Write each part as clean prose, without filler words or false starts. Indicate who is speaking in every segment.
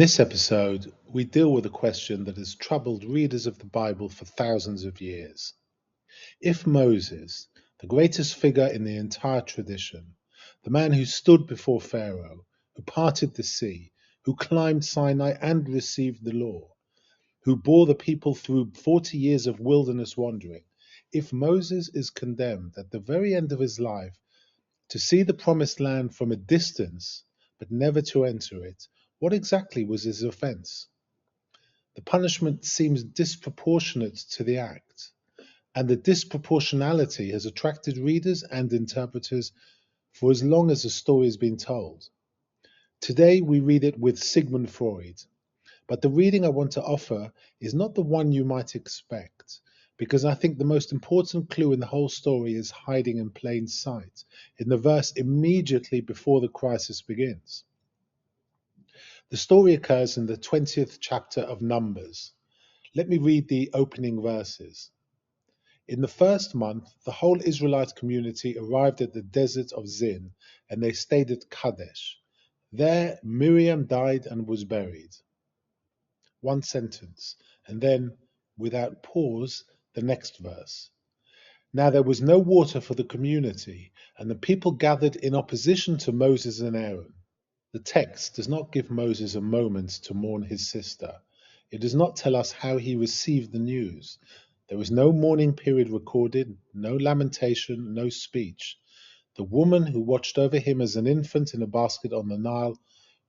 Speaker 1: this episode, we deal with a question that has troubled readers of the Bible for thousands of years. If Moses, the greatest figure in the entire tradition, the man who stood before Pharaoh, who parted the sea, who climbed Sinai and received the law, who bore the people through 40 years of wilderness wandering, if Moses is condemned at the very end of his life to see the promised land from a distance, but never to enter it, what exactly was his offense? The punishment seems disproportionate to the act, and the disproportionality has attracted readers and interpreters for as long as the story has been told. Today we read it with Sigmund Freud, but the reading I want to offer is not the one you might expect, because I think the most important clue in the whole story is hiding in plain sight, in the verse immediately before the crisis begins. The story occurs in the 20th chapter of Numbers. Let me read the opening verses. In the first month, the whole Israelite community arrived at the desert of Zin, and they stayed at Kadesh. There, Miriam died and was buried. One sentence, and then, without pause, the next verse. Now there was no water for the community, and the people gathered in opposition to Moses and Aaron. The text does not give Moses a moment to mourn his sister. It does not tell us how he received the news. There is no mourning period recorded, no lamentation, no speech. The woman who watched over him as an infant in a basket on the Nile,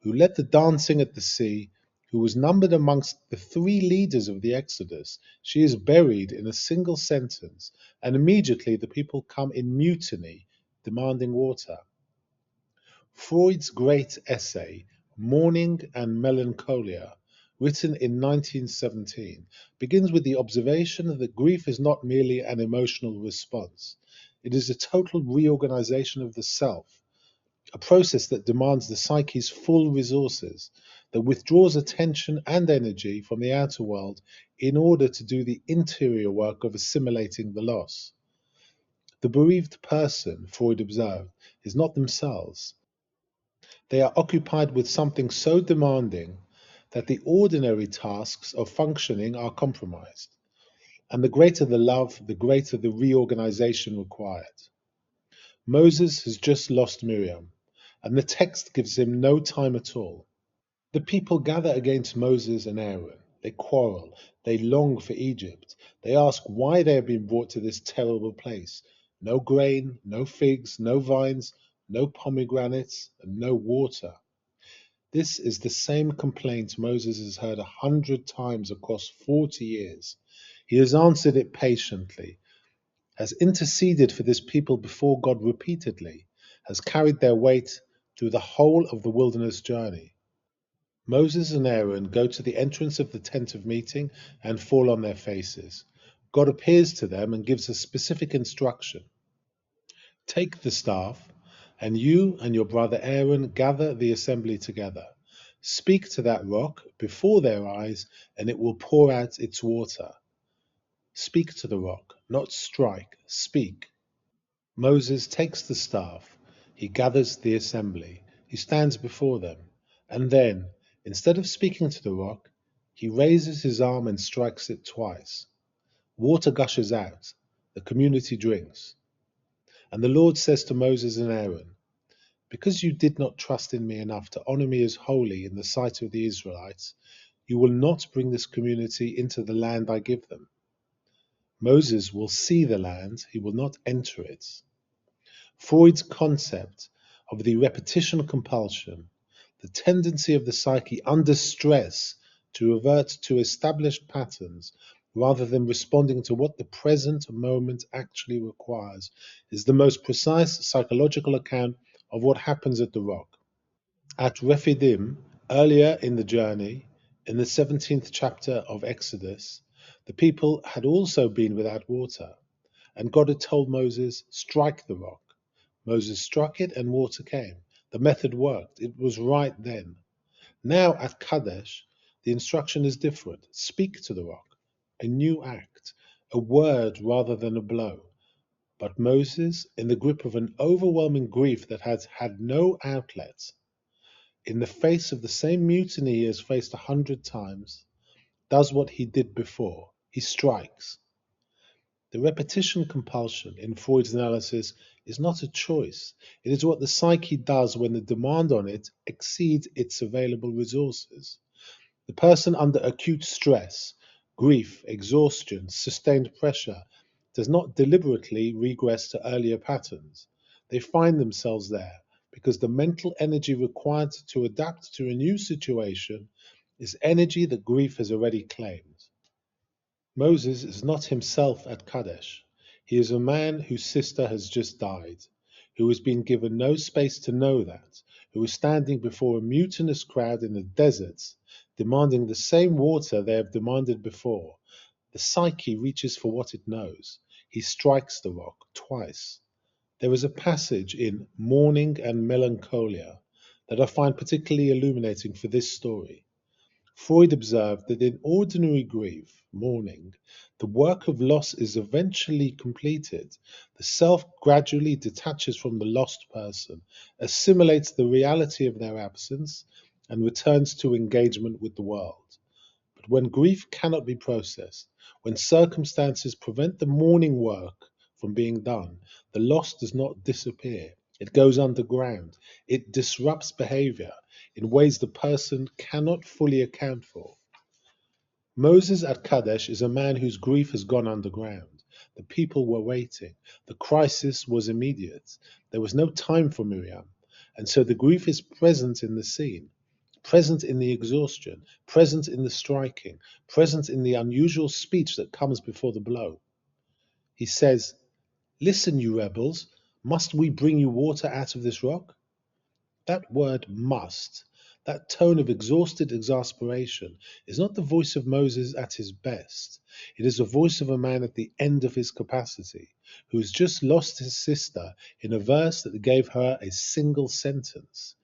Speaker 1: who led the dancing at the sea, who was numbered amongst the three leaders of the Exodus, she is buried in a single sentence, and immediately the people come in mutiny, demanding water. Freud's great essay, Mourning and Melancholia, written in 1917, begins with the observation that grief is not merely an emotional response. It is a total reorganization of the self, a process that demands the psyche's full resources, that withdraws attention and energy from the outer world in order to do the interior work of assimilating the loss. The bereaved person, Freud observed, is not themselves. They are occupied with something so demanding that the ordinary tasks of functioning are compromised. And the greater the love, the greater the reorganization required. Moses has just lost Miriam, and the text gives him no time at all. The people gather against Moses and Aaron. They quarrel. They long for Egypt. They ask why they have been brought to this terrible place. No grain, no figs, no vines, no pomegranates, and no water. This is the same complaint Moses has heard 100 times across 40 years. He has answered it patiently, has interceded for this people before God repeatedly, has carried their weight through the whole of the wilderness journey. Moses and Aaron go to the entrance of the tent of meeting and fall on their faces. God appears to them and gives a specific instruction. Take the staff, and you and your brother Aaron gather the assembly together. Speak to that rock before their eyes, and it will pour out its water. Speak to the rock, not strike, speak. Moses takes the staff, he gathers the assembly, he stands before them, and then, instead of speaking to the rock, he raises his arm and strikes it twice. Water gushes out, the community drinks. And the Lord says to Moses and Aaron, because you did not trust in me enough to honor me as holy in the sight of the Israelites, you will not bring this community into the land I give them. Moses will see the land, he will not enter it. Freud's concept of the repetition compulsion, the tendency of the psyche under stress to revert to established patterns rather than responding to what the present moment actually requires, is the most precise psychological account of what happens at the rock. At Rephidim, earlier in the journey, in the 17th chapter of Exodus, the people had also been without water, and God had told Moses, strike the rock. Moses struck it and water came. The method worked. It was right then. Now at Kadesh, the instruction is different. Speak to the rock. A new act, a word rather than a blow. But Moses, in the grip of an overwhelming grief that has had no outlet, in the face of the same mutiny he has faced 100 times, does what he did before. He strikes. The repetition compulsion in Freud's analysis is not a choice. It is what the psyche does when the demand on it exceeds its available resources. The person under acute stress, grief, exhaustion, sustained pressure, does not deliberately regress to earlier patterns. They find themselves there because the mental energy required to adapt to a new situation is energy that grief has already claimed. Moses is not himself at Kadesh. He is a man whose sister has just died, who has been given no space to know that, who is standing before a mutinous crowd in the deserts, demanding the same water they have demanded before. The psyche reaches for what it knows. He strikes the rock twice. There is a passage in Mourning and Melancholia that I find particularly illuminating for this story. Freud observed that in ordinary grief, mourning, the work of loss is eventually completed. The self gradually detaches from the lost person, assimilates the reality of their absence, and returns to engagement with the world. But when grief cannot be processed, when circumstances prevent the mourning work from being done, the loss does not disappear. It goes underground. It disrupts behavior in ways the person cannot fully account for. Moses at Kadesh is a man whose grief has gone underground. The people were waiting. The crisis was immediate. There was no time for Miriam. And so the grief is present in the scene, present in the exhaustion, present in the striking, present in the unusual speech that comes before the blow. He says, "Listen, you rebels, must we bring you water out of this rock?" That word must, that tone of exhausted exasperation, is not the voice of Moses at his best. It is the voice of a man at the end of his capacity, who has just lost his sister in a verse that gave her a single sentence.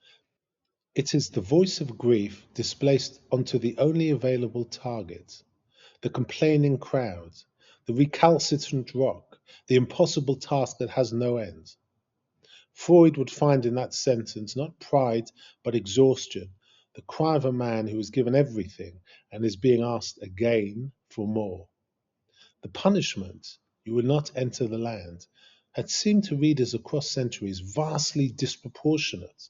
Speaker 1: It is the voice of grief displaced onto the only available target, the complaining crowd, the recalcitrant rock, the impossible task that has no end. Freud would find in that sentence not pride, but exhaustion, the cry of a man who has given everything and is being asked again for more. The punishment, "you will not enter the land," had seemed to readers across centuries vastly disproportionate.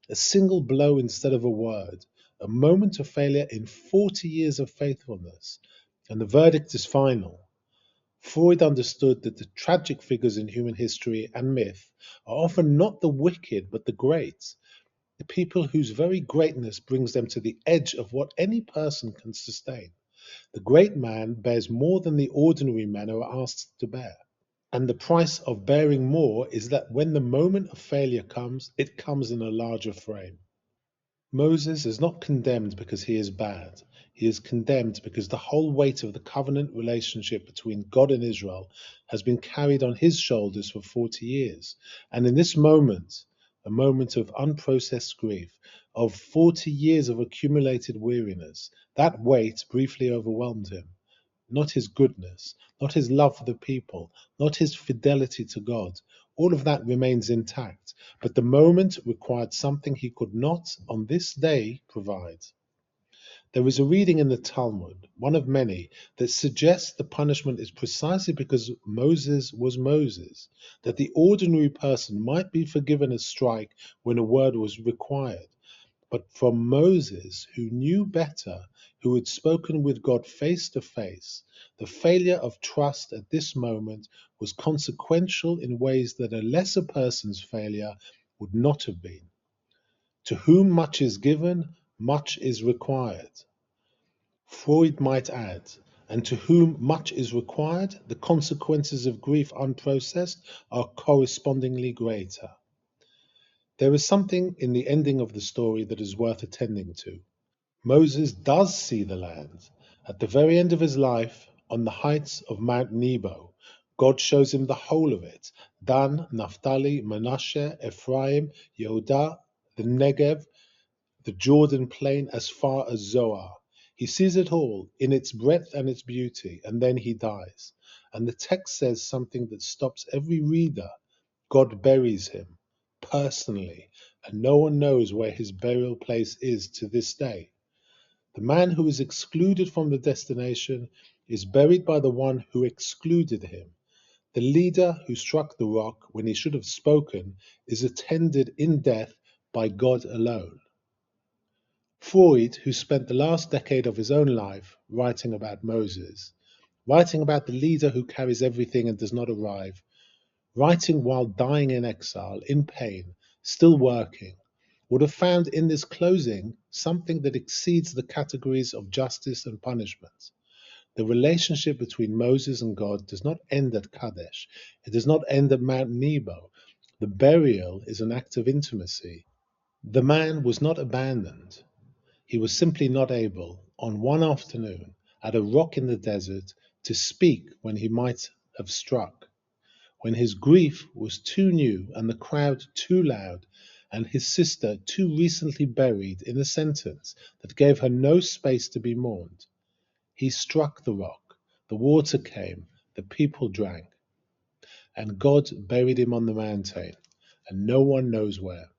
Speaker 1: A single blow instead of a word, a moment of failure in 40 years of faithfulness, and the verdict is final. Freud understood that the tragic figures in human history and myth are often not the wicked but the great, the people whose very greatness brings them to the edge of what any person can sustain. The great man bears more than the ordinary men are asked to bear. And the price of bearing more is that when the moment of failure comes, it comes in a larger frame. Moses is not condemned because he is bad. He is condemned because the whole weight of the covenant relationship between God and Israel has been carried on his shoulders for 40 years. And in this moment, a moment of unprocessed grief, of 40 years of accumulated weariness, that weight briefly overwhelmed him. Not his goodness, not his love for the people, not his fidelity to God. All of that remains intact, but the moment required something he could not, on this day, provide. There is a reading in the Talmud, one of many, that suggests the punishment is precisely because Moses was Moses, that the ordinary person might be forgiven a strike when a word was required. But from Moses, who knew better, who had spoken with God face to face, the failure of trust at this moment was consequential in ways that a lesser person's failure would not have been. To whom much is given, much is required. Freud might add, and to whom much is required, the consequences of grief unprocessed are correspondingly greater. There is something in the ending of the story that is worth attending to. Moses does see the land. At the very end of his life, on the heights of Mount Nebo, God shows him the whole of it: Dan, Naphtali, Manasseh, Ephraim, Yehudah, the Negev, the Jordan plain as far as Zoar. He sees it all in its breadth and its beauty, and then he dies. And the text says something that stops every reader. God buries him personally, and no one knows where his burial place is to this day. The man who is excluded from the destination is buried by the one who excluded him. The leader who struck the rock when he should have spoken is attended in death by God alone. Freud, who spent the last decade of his own life writing about Moses, writing about the leader who carries everything and does not arrive, writing while dying in exile, in pain, still working, would have found in this closing something that exceeds the categories of justice and punishment. The relationship between Moses and God does not end at Kadesh. It does not end at Mount Nebo. The burial is an act of intimacy. The man was not abandoned. He was simply not able, on one afternoon, at a rock in the desert, to speak when he might have struck, when his grief was too new and the crowd too loud, and his sister too recently buried in a sentence that gave her no space to be mourned. He struck the rock, the water came, the people drank, and God buried him on the mountain, and no one knows where.